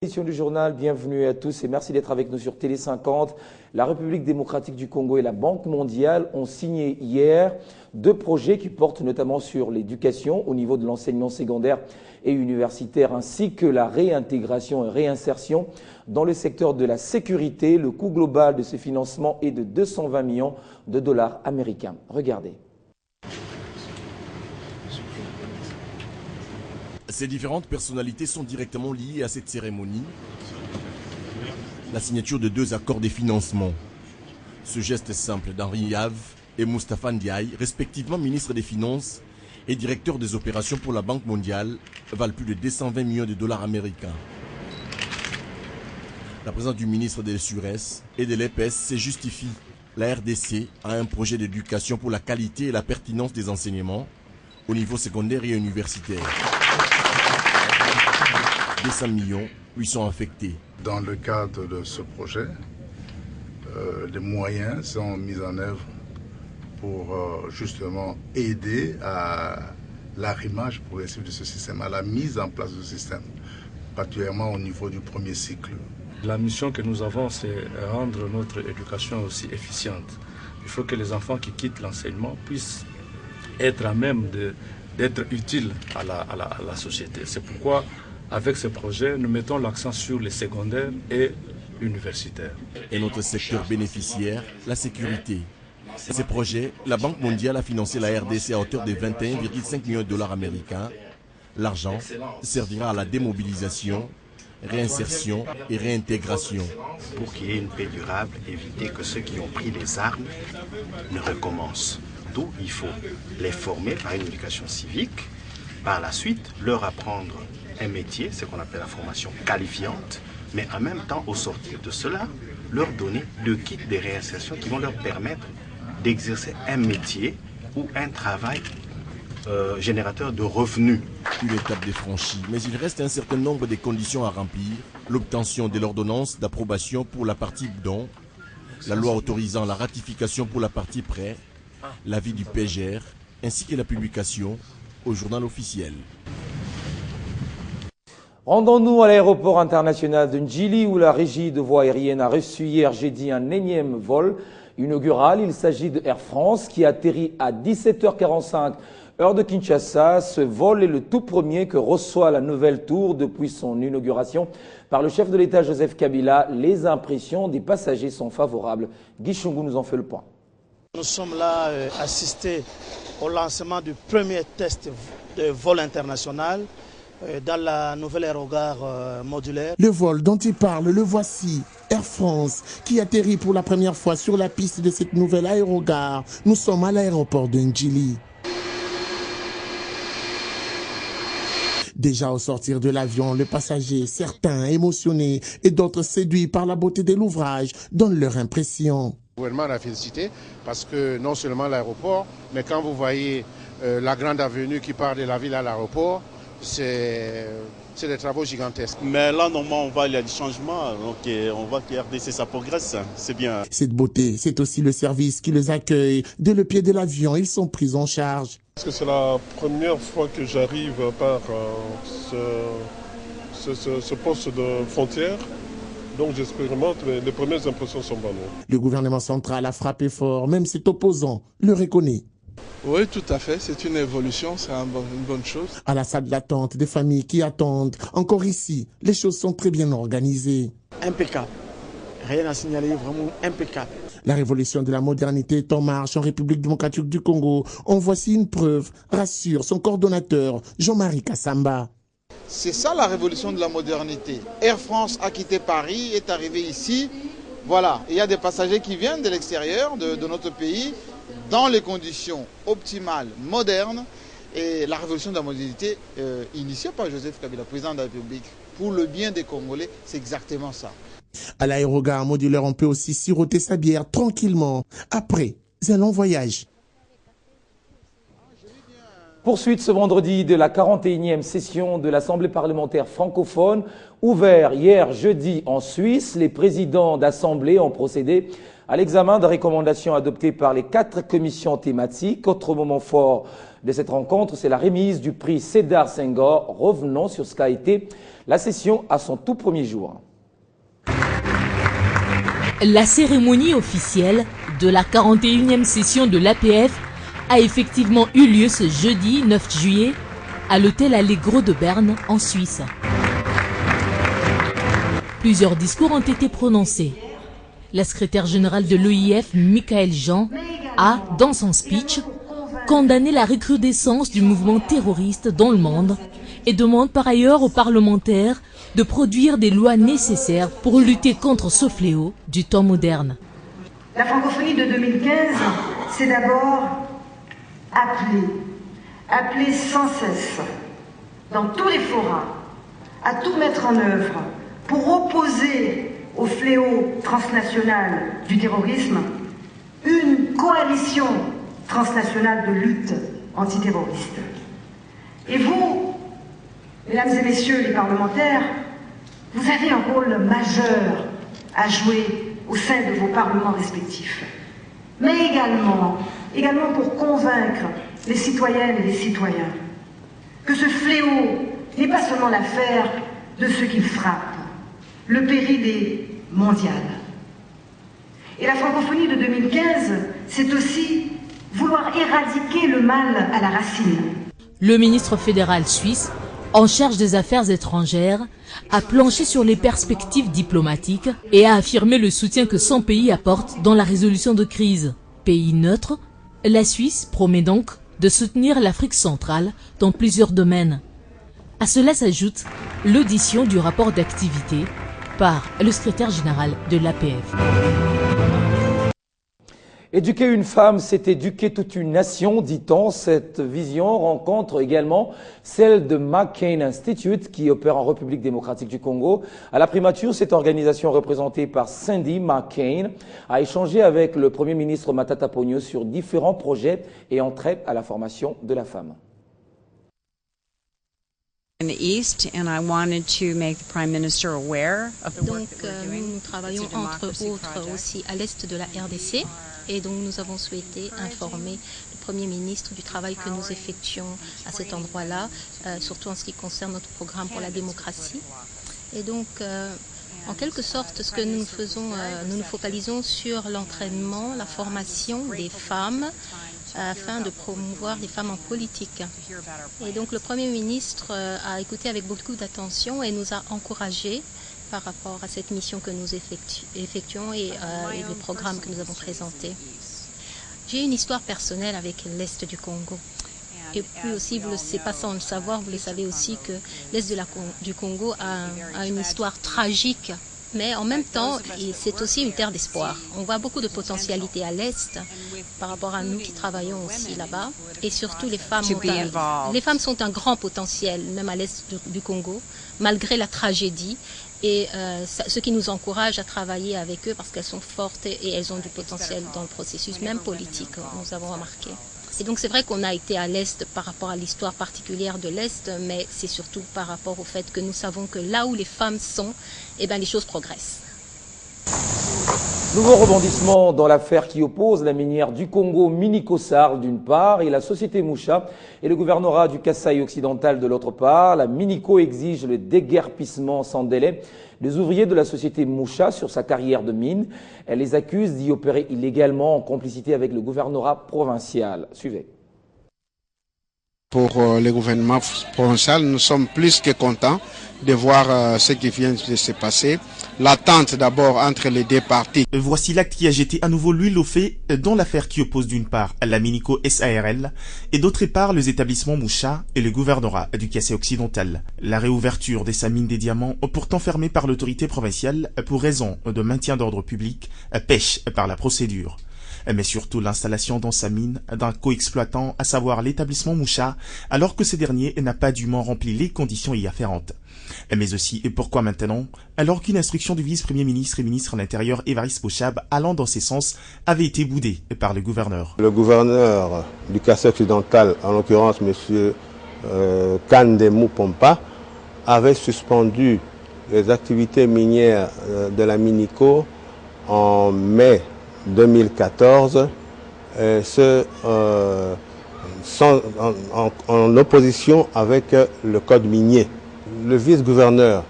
Édition du journal, bienvenue à tous et merci d'être avec nous sur Télé 50. La République démocratique du Congo et la Banque mondiale ont signé hier deux projets qui portent notamment sur l'éducation au niveau de l'enseignement secondaire et universitaire ainsi que la réintégration et réinsertion dans le secteur de la sécurité. Le coût global de ce financement est de 220 millions de dollars américains. Regardez. Ces différentes personnalités sont directement liées à cette cérémonie. La signature de deux accords de financement. Ce geste simple d'Henri Yave et Moustapha Ndiaye, respectivement ministre des Finances et directeur des opérations pour la Banque mondiale, valent plus de 220 millions de dollars américains. La présence du ministre des SURES et de l'EPS se justifie. La RDC a un projet d'éducation pour la qualité et la pertinence des enseignements au niveau secondaire et universitaire. 200 millions lui sont affectés. Dans le cadre de ce projet, des moyens sont mis en œuvre pour justement aider à l'arrimage progressif de ce système, à la mise en place du système, particulièrement au niveau du premier cycle. La mission que nous avons, c'est rendre notre éducation aussi efficiente. Il faut que les enfants qui quittent l'enseignement puissent être à même d'être utiles à la société. C'est pourquoi, avec ce projet, nous mettons l'accent sur les secondaires et universitaires. Et notre secteur bénéficiaire, la sécurité. Ces projets, la Banque mondiale a financé la RDC à hauteur de 21,5 millions de dollars américains. L'argent servira à la démobilisation, réinsertion et réintégration. Pour qu'il y ait une paix durable, éviter que ceux qui ont pris les armes ne recommencent. D'où il faut les former par une éducation civique, par la suite leur apprendre un métier, ce qu'on appelle la formation qualifiante, mais en même temps, au sortir de cela, leur donner le kit de réinsertion qui vont leur permettre d'exercer un métier ou un travail générateur de revenus. Une étape est franchie, mais il reste un certain nombre de conditions à remplir. L'obtention de l'ordonnance d'approbation pour la partie don, la loi autorisant la ratification pour la partie prêt, l'avis du PGR, ainsi que la publication au journal officiel. Rendons-nous à l'aéroport international de Ndjili où la régie de voies aériennes a reçu hier jeudi un énième vol inaugural. Il s'agit de Air France qui atterrit à 17h45 heure de Kinshasa. Ce vol est le tout premier que reçoit la nouvelle tour depuis son inauguration par le chef de l'État Joseph Kabila. Les impressions des passagers sont favorables. Guy Chungu nous en fait le point. Nous sommes là assistés au lancement du premier test de vol international dans la nouvelle aérogare modulaire. Le vol dont il parle, le voici. Air France qui atterrit pour la première fois sur la piste de cette nouvelle aérogare. Nous sommes à l'aéroport de Ndjili. Déjà au sortir de l'avion, les passagers, certains émotionnés et d'autres séduits par la beauté de l'ouvrage, donnent leur impression. Le gouvernement a félicité parce que non seulement l'aéroport, mais quand vous voyez la grande avenue qui part de la ville à l'aéroport, c'est des travaux gigantesques. Mais là, normalement, il y a du changement, donc on voit que RDC, ça progresse, c'est bien. Cette beauté, c'est aussi le service qui les accueille. Dès le pied de l'avion, ils sont pris en charge. Parce que c'est la première fois que j'arrive par ce poste de frontière. Donc j'expérimente, mais les premières impressions sont bonnes. Le gouvernement central a frappé fort, même cet opposant le reconnaît. Oui, tout à fait, c'est une évolution, c'est une bonne chose. À la salle d'attente, des familles qui attendent. Encore ici, les choses sont très bien organisées. Impeccable. Rien à signaler, vraiment impeccable. La révolution de la modernité est en marche en République démocratique du Congo. En voici une preuve, rassure son coordonnateur, Jean-Marie Kassamba. C'est ça la révolution de la modernité. Air France a quitté Paris, est arrivé ici. Voilà, il y a des passagers qui viennent de l'extérieur, de notre pays, dans les conditions optimales, modernes. Et la révolution de la modernité, initiée par Joseph Kabila, président de la République, pour le bien des Congolais, c'est exactement ça. À l'aérogare modulaire, on peut aussi siroter sa bière tranquillement. Après un long voyage. Poursuite ce vendredi de la 41e session de l'Assemblée parlementaire francophone, ouvert hier jeudi en Suisse. Les présidents d'Assemblée ont procédé à l'examen des recommandations adoptées par les 4 commissions thématiques. Autre moment fort de cette rencontre, c'est la remise du prix Sédar Senghor. Revenons sur ce qu'a été la session à son tout premier jour. La cérémonie officielle de la 41e session de l'APF a effectivement eu lieu ce jeudi 9 juillet à l'hôtel Allegro de Berne en Suisse. Plusieurs discours ont été prononcés. La secrétaire générale de l'OIF, Michael Jean, a, dans son speech, condamné la recrudescence du mouvement terroriste dans le monde et demande par ailleurs aux parlementaires de produire des lois nécessaires pour lutter contre ce fléau du temps moderne. La francophonie de 2015, c'est d'abord appeler sans cesse, dans tous les forats, à tout mettre en œuvre pour opposer au fléau transnational du terrorisme une coalition transnationale de lutte antiterroriste. Et vous, mesdames et messieurs les parlementaires, vous avez un rôle majeur à jouer au sein de vos parlements respectifs, mais également pour convaincre les citoyennes et les citoyens que ce fléau n'est pas seulement l'affaire de ceux qui le frappent. Le péril est mondial. Et la francophonie de 2015, c'est aussi vouloir éradiquer le mal à la racine. Le ministre fédéral suisse, en charge des affaires étrangères, a planché sur les perspectives diplomatiques et a affirmé le soutien que son pays apporte dans la résolution de crise. Pays neutre, la Suisse promet donc de soutenir l'Afrique centrale dans plusieurs domaines. À cela s'ajoute l'audition du rapport d'activité par le secrétaire général de l'APF. Éduquer une femme, c'est éduquer toute une nation, dit-on. Cette vision rencontre également celle de McCain Institute qui opère en République démocratique du Congo. À la primature, cette organisation représentée par Cindy McCain a échangé avec le Premier ministre Matata Ponyo sur différents projets ayant trait à la formation de la femme. Donc, nous travaillons entre autres aussi à l'est de la RDC et donc nous avons souhaité informer le Premier ministre du travail que nous effectuons à cet endroit-là, surtout en ce qui concerne notre programme pour la démocratie. Et donc, en quelque sorte, ce que nous faisons, nous nous focalisons sur l'entraînement, la formation des femmes, afin de promouvoir les femmes en politique. Et donc le Premier ministre a écouté avec beaucoup d'attention et nous a encouragés par rapport à cette mission que nous effectuons et le programme que nous avons présenté. J'ai une histoire personnelle avec l'Est du Congo. Et puis aussi, vous ne le savez pas sans le savoir, vous le savez aussi que l'Est du Congo a une histoire tragique. Mais en même temps, c'est aussi une terre d'espoir. On voit beaucoup de potentialités à l'Est par rapport à nous qui travaillons aussi là-bas. Et surtout, les femmes sont un grand potentiel, même à l'Est du Congo, malgré la tragédie. Et ce qui nous encourage à travailler avec eux parce qu'elles sont fortes et elles ont du potentiel dans le processus, même politique, nous avons remarqué. Et donc c'est vrai qu'on a été à l'Est par rapport à l'histoire particulière de l'Est, mais c'est surtout par rapport au fait que nous savons que là où les femmes sont, eh bien, les choses progressent. Nouveau rebondissement dans l'affaire qui oppose la minière du Congo Minico-SAR d'une part et la société Moucha et le gouvernorat du Kasaï occidental de l'autre part. La Minico exige le déguerpissement sans délai des ouvriers de la société Moucha sur sa carrière de mine. Elle les accuse d'y opérer illégalement en complicité avec le gouvernorat provincial. Suivez. Pour le gouvernement provincial, nous sommes plus que contents de voir ce qui vient de se passer. L'attente d'abord entre les deux parties. Voici l'acte qui a jeté à nouveau l'huile au feu dans l'affaire qui oppose d'une part la Minico SARL et d'autre part les établissements Moucha et le gouvernorat du Kasaï occidental. La réouverture de sa mine des diamants, pourtant fermée par l'autorité provinciale pour raison de maintien d'ordre public, pêche par la procédure. Mais surtout l'installation dans sa mine d'un co-exploitant, à savoir l'établissement Moucha, alors que ce dernier n'a pas dûment rempli les conditions y afférentes. Mais aussi, et pourquoi maintenant, alors qu'une instruction du vice-premier ministre et ministre de l'Intérieur Évariste Bochab allant dans ces sens avait été boudée par le gouverneur. Le gouverneur du Kasaï occidental, en l'occurrence M. Kandemou Pompa, avait suspendu les activités minières de la Minico en mai 2014 sont en opposition avec le code minier. Le vice-gouverneur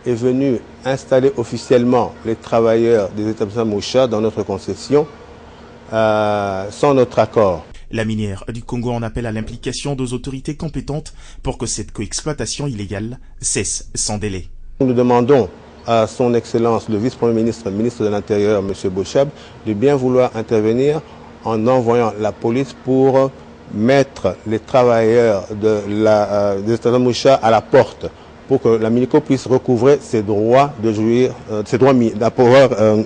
est venu installer officiellement les travailleurs des établissements Moucha dans notre concession sans notre accord. La minière du Congo en appelle à l'implication des autorités compétentes pour que cette coexploitation illégale cesse sans délai. Nous demandons à son Excellence le vice-premier ministre, ministre de l'Intérieur, M. Bouchab, de bien vouloir intervenir en envoyant la police pour mettre les travailleurs des établissements Moucha à la porte pour que la Minico puisse recouvrer ses droits de jouir,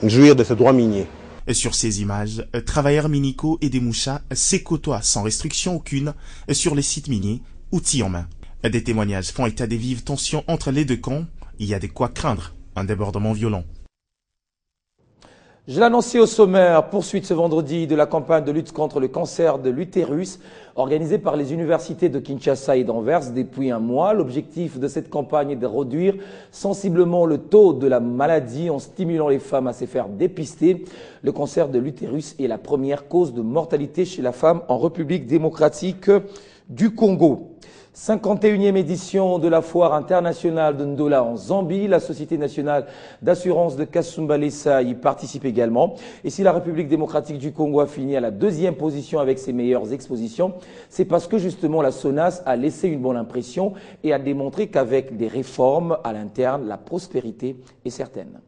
jouir de ses droits miniers. Sur ces images, travailleurs Minico et des Moucha se côtoient sans restriction aucune sur les sites miniers, outils en main. Des témoignages font état des vives tensions entre les deux camps. Il y a de quoi craindre un débordement violent. Je l'ai annoncé au sommaire, poursuite ce vendredi de la campagne de lutte contre le cancer de l'utérus organisée par les universités de Kinshasa et d'Anvers depuis un mois. L'objectif de cette campagne est de réduire sensiblement le taux de la maladie en stimulant les femmes à se faire dépister. Le cancer de l'utérus est la première cause de mortalité chez la femme en République démocratique du Congo. 51e édition de la foire internationale de Ndola en Zambie. La Société nationale d'assurance de Kasumbalesa y participe également. Et si la République démocratique du Congo a fini à la 2e position avec ses meilleures expositions, c'est parce que justement la SONAS a laissé une bonne impression et a démontré qu'avec des réformes à l'interne, la prospérité est certaine.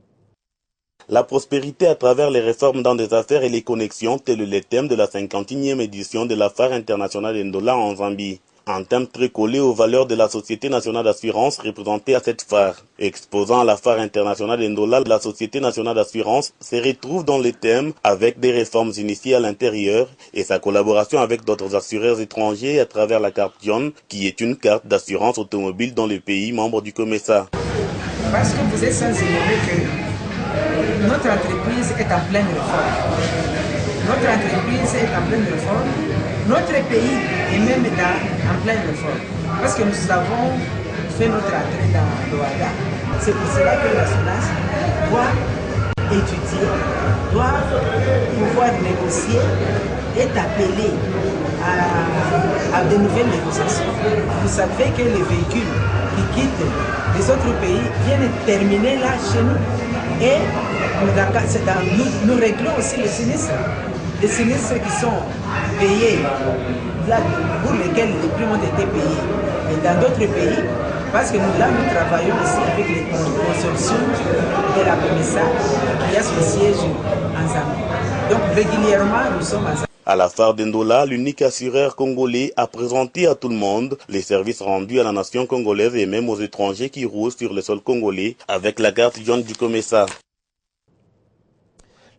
La prospérité à travers les réformes dans des affaires et les connexions, tel est le thème de la 51e édition de la foire internationale de Ndola en Zambie. Un thème très collé aux valeurs de la Société nationale d'assurance représentée à cette foire. Exposant à la foire internationale d'Ndola, la Société nationale d'assurance se retrouve dans les thèmes avec des réformes initiées à l'intérieur et sa collaboration avec d'autres assureurs étrangers à travers la carte jaune, qui est une carte d'assurance automobile dans les pays membres du COMESA. Parce que vous êtes sans ignorer que notre entreprise est en pleine réforme. Notre entreprise est en pleine réforme. Notre pays est même en pleine réforme, parce que nous avons fait notre entrée dans l'OADA. C'est pour cela que la SONAS doit étudier, doit pouvoir négocier, est appelée à de nouvelles négociations. Vous savez que les véhicules qui quittent les autres pays viennent terminer là chez nous. Et nous réglons aussi les sinistres. Les sinistres qui sont payés, là, pour lesquels les primes ont été payés, et dans d'autres pays, parce que nous travaillons aussi avec les consortiums de la COMESA qui a son siège en Zambie. Donc régulièrement, nous sommes en Zambie. À la foire d'Ndola, l'unique assureur congolais a présenté à tout le monde les services rendus à la nation congolaise et même aux étrangers qui roulent sur le sol congolais avec la carte jaune du COMESA.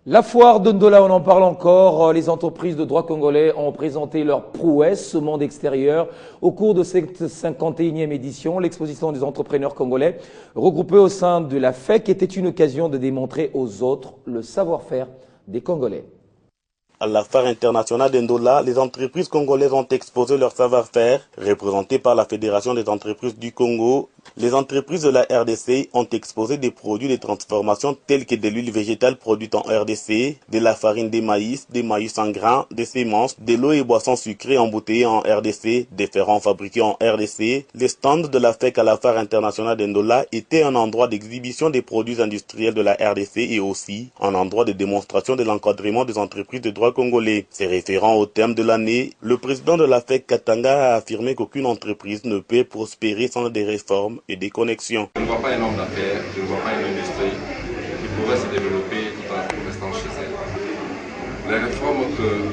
La foire de Ndola, on en parle encore. Les entreprises de droit congolais ont présenté leurs prouesses au monde extérieur au cours de cette 51e édition. L'exposition des entrepreneurs congolais regroupés au sein de la FEC était une occasion de démontrer aux autres le savoir-faire des Congolais. À la foire internationale d'Ndola, les entreprises congolaises ont exposé leur savoir-faire, représenté par la Fédération des entreprises du Congo. Les entreprises de la RDC ont exposé des produits de transformation tels que de l'huile végétale produite en RDC, de la farine de maïs en grains, des semences, de l'eau et boissons sucrées embouteillées en RDC, des ferrants fabriqués en RDC. Les stands de la FEC à la foire internationale d'Ndola étaient un endroit d'exhibition des produits industriels de la RDC et aussi un endroit de démonstration de l'encadrement des entreprises de droit congolais. Se référant au thème de l'année, le président de la FEC Katanga a affirmé qu'aucune entreprise ne peut prospérer sans des réformes et des connexions. Je ne vois pas un homme d'affaires, je ne vois pas une industrie qui pourrait se développer tout en restant chez elle. Les réformes que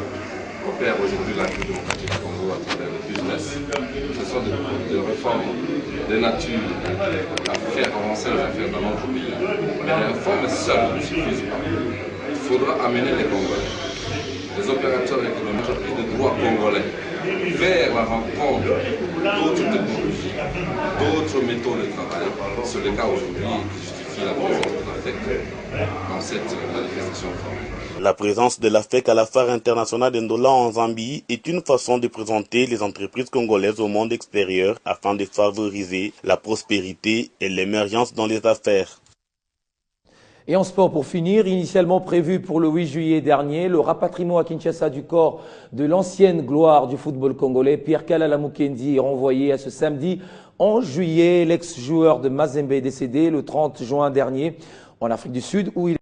opère aujourd'hui la République démocratique du Congo à travers le business, ce sont des réformes de nature à faire avancer les affaires dans notre pays. Mais les réformes seules ne suffisent pas. Il faudra amener les Congolais, les opérateurs économiques et de droit congolais vers la rencontre d'autres technologies, d'autres méthodes de travail. C'est le cas aujourd'hui qui justifie la présence de la FEC dans cette manifestation formelle. La présence de la FEC à la foire internationale d'Ndola en Zambie est une façon de présenter les entreprises congolaises au monde extérieur afin de favoriser la prospérité et l'émergence dans les affaires. Et en sport, pour finir, initialement prévu pour le 8 juillet dernier, le rapatriement à Kinshasa du corps de l'ancienne gloire du football congolais, Pierre Kalala Mukendi, est renvoyé à ce samedi 11 juillet. L'ex-joueur de Mazembe est décédé le 30 juin dernier en Afrique du Sud, où il